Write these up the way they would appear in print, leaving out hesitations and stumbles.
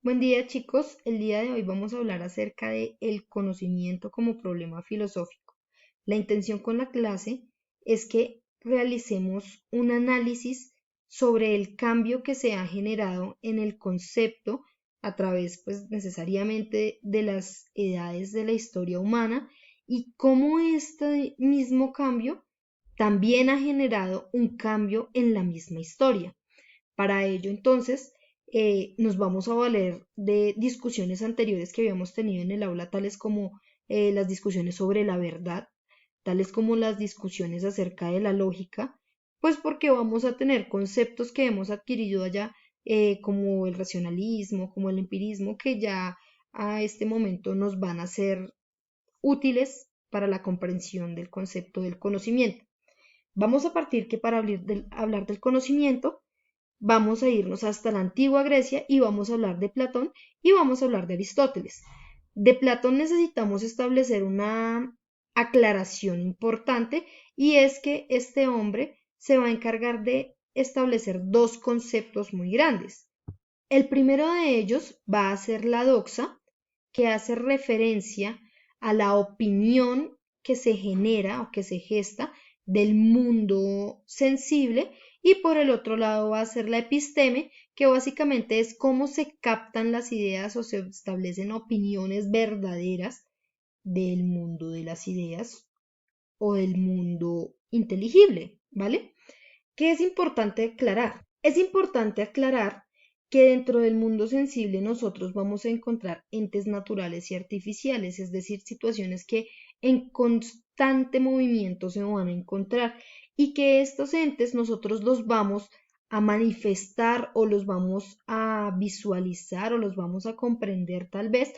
Buen día, chicos. El día de hoy vamos a hablar acerca de el conocimiento como problema filosófico. La intención con la clase es que realicemos un análisis sobre el cambio que se ha generado en el concepto a través, pues, necesariamente de las edades de la historia humana y cómo este mismo cambio también ha generado un cambio en la misma historia. Para ello, entonces, nos vamos a valer de discusiones anteriores que habíamos tenido en el aula, tales como las discusiones sobre la verdad, tales como las discusiones acerca de la lógica, pues porque vamos a tener conceptos que hemos adquirido allá, como el racionalismo, como el empirismo, que ya a este momento nos van a ser útiles para la comprensión del concepto del conocimiento. Vamos a partir que para hablar del conocimiento, vamos a irnos hasta la antigua Grecia y vamos a hablar de Platón y vamos a hablar de Aristóteles. De Platón necesitamos establecer una aclaración importante y es que este hombre se va a encargar de establecer dos conceptos muy grandes. El primero de ellos va a ser la doxa, que hace referencia a la opinión que se genera o que se gesta del mundo sensible, y por el otro lado va a ser la episteme, que básicamente es cómo se captan las ideas o se establecen opiniones verdaderas del mundo de las ideas o del mundo inteligible, ¿vale? ¿Qué es importante aclarar? Es importante aclarar que dentro del mundo sensible nosotros vamos a encontrar entes naturales y artificiales, es decir, situaciones que en constante movimiento se van a encontrar y que estos entes nosotros los vamos a manifestar o los vamos a visualizar o los vamos a comprender tal vez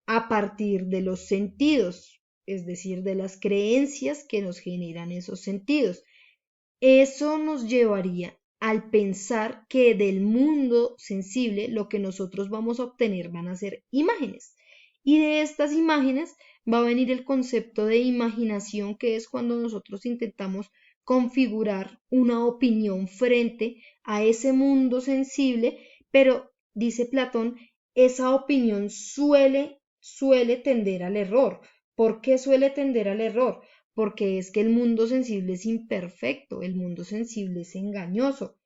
a partir de los sentidos, es decir, de las creencias que nos generan esos sentidos. Eso nos llevaría al pensar que del mundo sensible lo que nosotros vamos a obtener van a ser imágenes. Y de estas imágenes va a venir el concepto de imaginación, que es cuando nosotros intentamos configurar una opinión frente a ese mundo sensible, pero, dice Platón, esa opinión suele tender al error. ¿Por qué suele tender al error? Porque es que el mundo sensible es imperfecto, el mundo sensible es engañoso.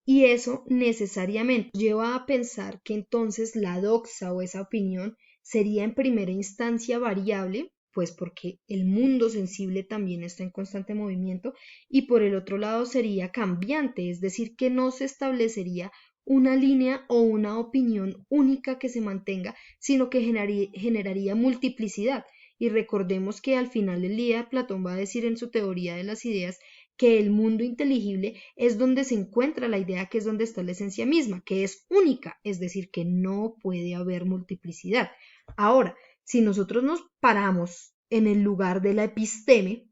Y eso necesariamente lleva a pensar que entonces la doxa o esa opinión sería en primera instancia variable, pues porque el mundo sensible también está en constante movimiento, y por el otro lado sería cambiante, es decir, que no se establecería una línea o una opinión única que se mantenga, sino que generaría multiplicidad. Y recordemos que al final del día Platón va a decir en su teoría de las ideas que el mundo inteligible es donde se encuentra la idea, que es donde está la esencia misma, que es única, es decir, que no puede haber multiplicidad. Ahora, si nosotros nos paramos en el lugar de la episteme,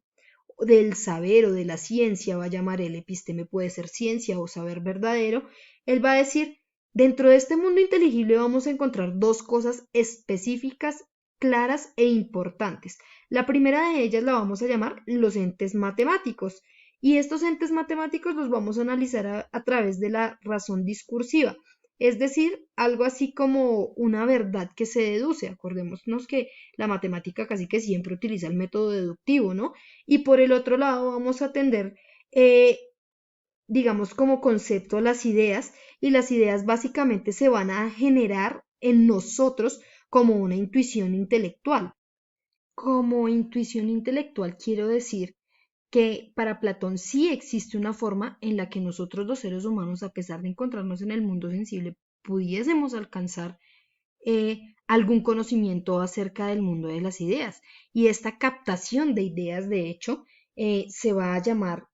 del saber o de la ciencia, va a llamar el episteme, puede ser ciencia o saber verdadero, él va a decir, dentro de este mundo inteligible vamos a encontrar dos cosas específicas, claras e importantes. La primera de ellas la vamos a llamar los entes matemáticos, y estos entes matemáticos los vamos a analizar a través de la razón discursiva, es decir, algo así como una verdad que se deduce. Acordémonos que la matemática casi que siempre utiliza el método deductivo, ¿no? Y por el otro lado vamos a atender, digamos, como concepto las ideas, y las ideas básicamente se van a generar en nosotros como una intuición intelectual. Como intuición intelectual quiero decir que para Platón sí existe una forma en la que nosotros los seres humanos, a pesar de encontrarnos en el mundo sensible, pudiésemos alcanzar algún conocimiento acerca del mundo de las ideas. Y esta captación de ideas, de hecho, se va a llamar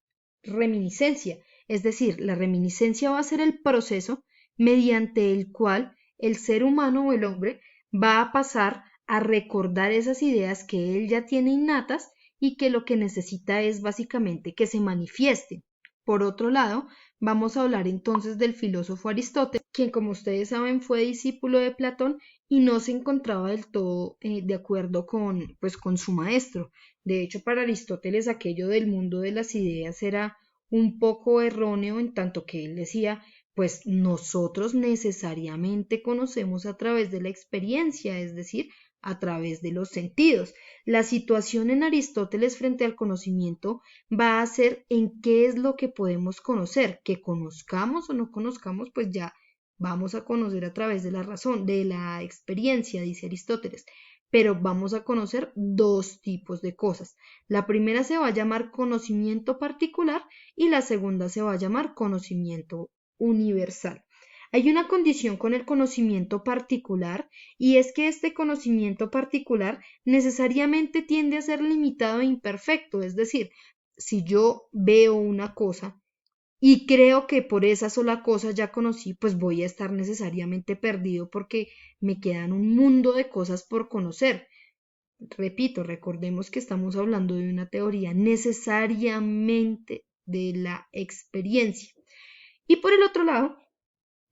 reminiscencia. Es decir, la reminiscencia va a ser el proceso mediante el cual el ser humano o el hombre va a pasar a recordar esas ideas que él ya tiene innatas y que lo que necesita es básicamente que se manifiesten. Por otro lado, vamos a hablar entonces del filósofo Aristóteles, quien, como ustedes saben, fue discípulo de Platón y no se encontraba del todo de acuerdo con su maestro. De hecho, para Aristóteles aquello del mundo de las ideas era un poco erróneo, en tanto que él decía, Pues nosotros necesariamente conocemos a través de la experiencia, es decir, a través de los sentidos. La situación en Aristóteles frente al conocimiento va a ser en qué es lo que podemos conocer, que conozcamos o no conozcamos, pues ya vamos a conocer a través de la razón, de la experiencia, dice Aristóteles. Pero vamos a conocer dos tipos de cosas. La primera se va a llamar conocimiento particular y la segunda se va a llamar conocimiento universal. Hay una condición con el conocimiento particular y es que este conocimiento particular necesariamente tiende a ser limitado e imperfecto, es decir, si yo veo una cosa y creo que por esa sola cosa ya conocí, pues voy a estar necesariamente perdido porque me quedan un mundo de cosas por conocer. Repito, recordemos que estamos hablando de una teoría necesariamente de la experiencia. Y por el otro lado,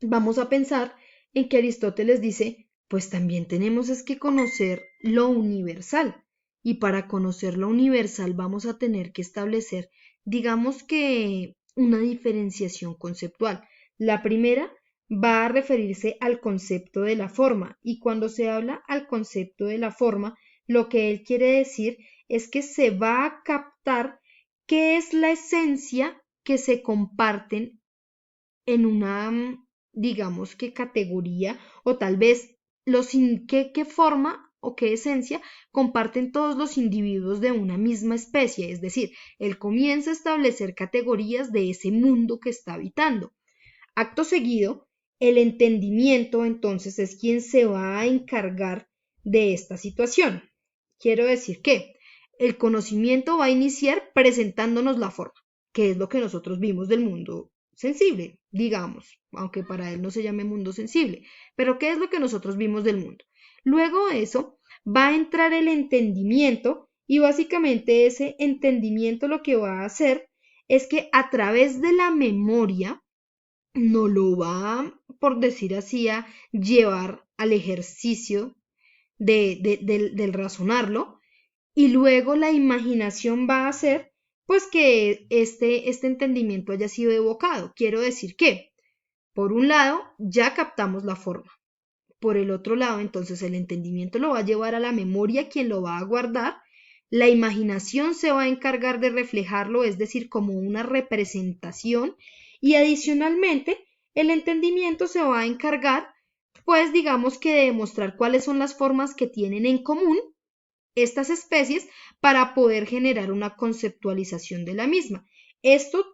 vamos a pensar en que Aristóteles dice, pues también tenemos es que conocer lo universal. Y para conocer lo universal vamos a tener que establecer, digamos que una diferenciación conceptual. La primera va a referirse al concepto de la forma y cuando se habla al concepto de la forma, lo que él quiere decir es que se va a captar qué es la esencia que se comparten en una, digamos que categoría o tal vez qué forma o qué esencia comparten todos los individuos de una misma especie, es decir, él comienza a establecer categorías de ese mundo que está habitando. Acto seguido, el entendimiento entonces es quien se va a encargar de esta situación. Quiero decir que el conocimiento va a iniciar presentándonos la forma, que es lo que nosotros vimos del mundo sensible, digamos, aunque para él no se llame mundo sensible, pero ¿qué es lo que nosotros vimos del mundo? Luego de eso va a entrar el entendimiento y básicamente ese entendimiento lo que va a hacer es que a través de la memoria no lo va, por decir así, a llevar al ejercicio del razonarlo y luego la imaginación va a hacer pues que este entendimiento haya sido evocado. Quiero decir que, por un lado, ya captamos la forma. Por el otro lado, entonces el entendimiento lo va a llevar a la memoria, quien lo va a guardar. La imaginación se va a encargar de reflejarlo, es decir, como una representación. Y adicionalmente, el entendimiento se va a encargar, pues digamos que de demostrar cuáles son las formas que tienen en común estas especies para poder generar una conceptualización de la misma.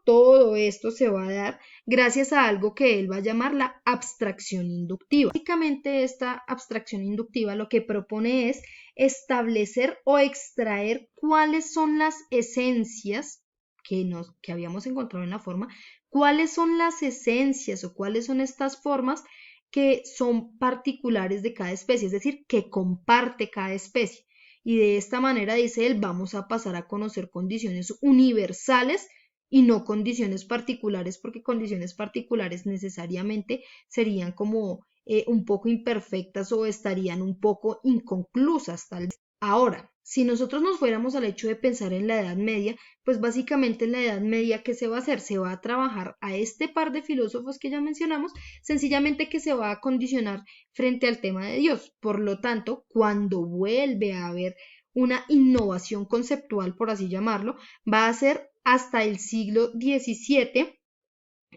Todo esto se va a dar gracias a algo que él va a llamar la abstracción inductiva. Básicamente esta abstracción inductiva lo que propone es establecer o extraer cuáles son las esencias que habíamos encontrado en la forma, cuáles son las esencias o cuáles son estas formas que son particulares de cada especie, es decir, que comparte cada especie. Y de esta manera, dice él, vamos a pasar a conocer condiciones universales y no condiciones particulares, porque condiciones particulares necesariamente serían como un poco imperfectas o estarían un poco inconclusas tal vez. Ahora, si nosotros nos fuéramos al hecho de pensar en la Edad Media, pues básicamente en la Edad Media, ¿qué se va a hacer? Se va a trabajar a este par de filósofos que ya mencionamos, sencillamente que se va a condicionar frente al tema de Dios. Por lo tanto, cuando vuelve a haber una innovación conceptual, por así llamarlo, va a ser hasta el siglo XVII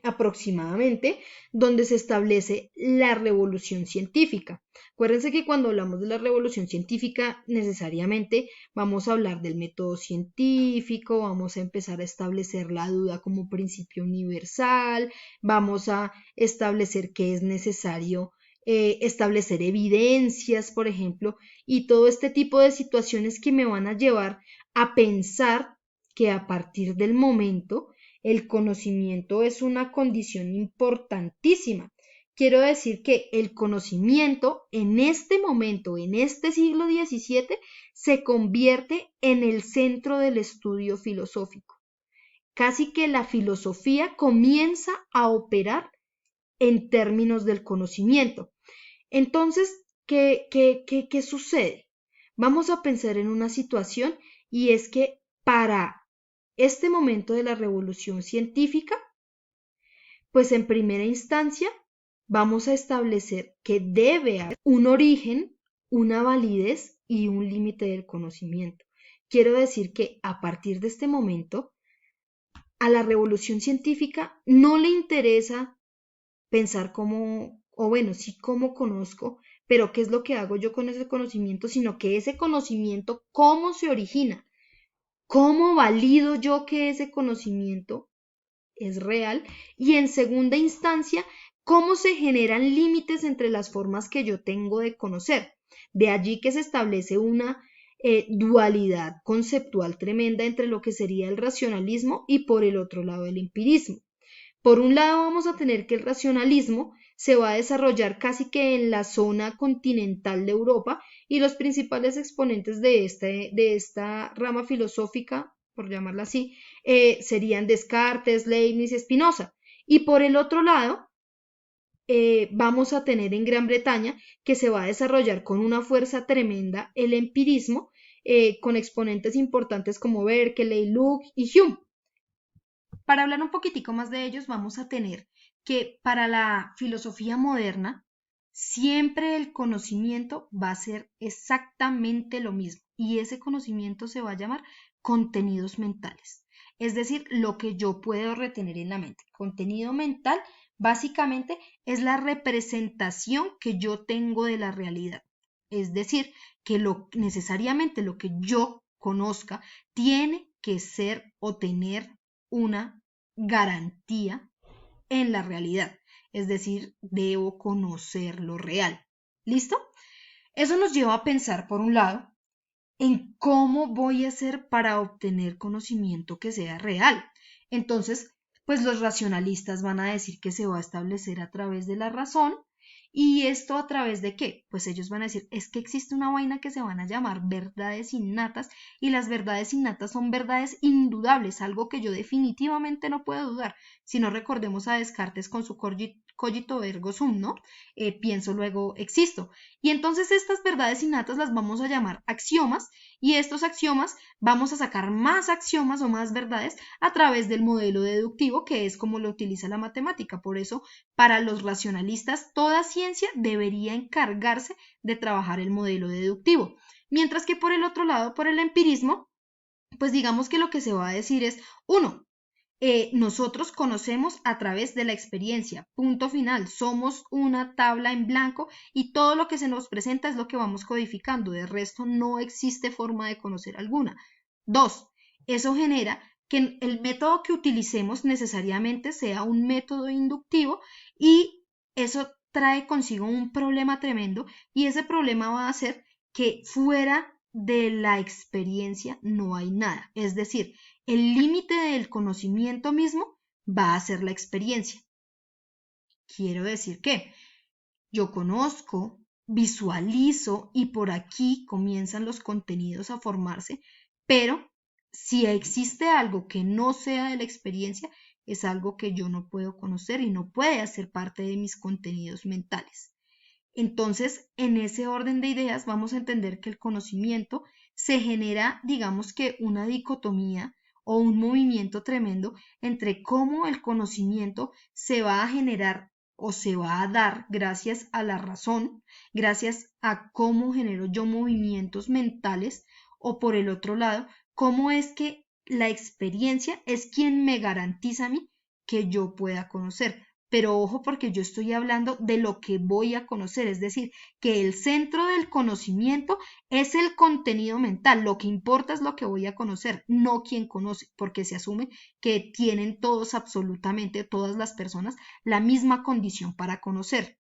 aproximadamente, donde se establece la revolución científica. Acuérdense que cuando hablamos de la revolución científica, necesariamente vamos a hablar del método científico, vamos a empezar a establecer la duda como principio universal, vamos a establecer que es necesario establecer evidencias, por ejemplo, y todo este tipo de situaciones que me van a llevar a pensar que a partir del momento el conocimiento es una condición importantísima. Quiero decir que el conocimiento en este momento, en este siglo XVII, se convierte en el centro del estudio filosófico. Casi que la filosofía comienza a operar en términos del conocimiento. Entonces, ¿qué sucede? Vamos a pensar en una situación y es que para este momento de la revolución científica, Pues en primera instancia vamos a establecer que debe haber un origen, una validez y un límite del conocimiento. Quiero decir que a partir de este momento, a la revolución científica no le interesa pensar cómo, o bueno, sí cómo conozco, pero qué es lo que hago yo con ese conocimiento, sino que ese conocimiento, cómo se origina, cómo valido yo que ese conocimiento es real y en segunda instancia, cómo se generan límites entre las formas que yo tengo de conocer. De allí que se establece una dualidad conceptual tremenda entre lo que sería el racionalismo y por el otro lado el empirismo. Por un lado vamos a tener que el racionalismo se va a desarrollar casi que en la zona continental de Europa y los principales exponentes de esta rama filosófica, por llamarla así, serían Descartes, Leibniz y Spinoza. Y por el otro lado, vamos a tener en Gran Bretaña que se va a desarrollar con una fuerza tremenda el empirismo, con exponentes importantes como Berkeley, Locke y Hume. Para hablar un poquitico más de ellos, vamos a tener que para la filosofía moderna, siempre el conocimiento va a ser exactamente lo mismo y ese conocimiento se va a llamar contenidos mentales, es decir, lo que yo puedo retener en la mente. Contenido mental básicamente es la representación que yo tengo de la realidad, es decir, que necesariamente lo que yo conozca tiene que ser o tener una garantía en la realidad, es decir, debo conocer lo real. ¿Listo? Eso nos lleva a pensar, por un lado, en cómo voy a hacer para obtener conocimiento que sea real. Entonces, pues los racionalistas van a decir que se va a establecer a través de la razón. ¿Y esto a través de qué? Pues ellos van a decir, es que existe una vaina que se van a llamar verdades innatas y las verdades innatas son verdades indudables, algo que yo definitivamente no puedo dudar. Si no, recordemos a Descartes con su cogito ergo sum, ¿no? Pienso, luego existo. Y entonces estas verdades innatas las vamos a llamar axiomas y estos axiomas vamos a sacar más axiomas o más verdades a través del modelo deductivo, que es como lo utiliza la matemática. Por eso, para los racionalistas, toda ciencia debería encargarse de trabajar el modelo deductivo. Mientras que por el otro lado, por el empirismo, pues digamos que lo que se va a decir es, uno, nosotros conocemos a través de la experiencia, punto final, somos una tabla en blanco y todo lo que se nos presenta es lo que vamos codificando, de resto no existe forma de conocer alguna. Dos, eso genera que el método que utilicemos necesariamente sea un método inductivo y eso trae consigo un problema tremendo y ese problema va a ser que fuera de la experiencia no hay nada, es decir, el límite del conocimiento mismo va a ser la experiencia. Quiero decir que yo conozco, visualizo y por aquí comienzan los contenidos a formarse, pero si existe algo que no sea de la experiencia, es algo que yo no puedo conocer y no puede hacer parte de mis contenidos mentales. Entonces, en ese orden de ideas, vamos a entender que el conocimiento se genera, digamos que una dicotomía o un movimiento tremendo entre cómo el conocimiento se va a generar o se va a dar gracias a la razón, gracias a cómo genero yo movimientos mentales, o por el otro lado, cómo es que la experiencia es quien me garantiza a mí que yo pueda conocer. Pero ojo, porque yo estoy hablando de lo que voy a conocer, es decir, que el centro del conocimiento es el contenido mental, lo que importa es lo que voy a conocer, no quien conoce, porque se asume que tienen todos, absolutamente todas las personas, la misma condición para conocer.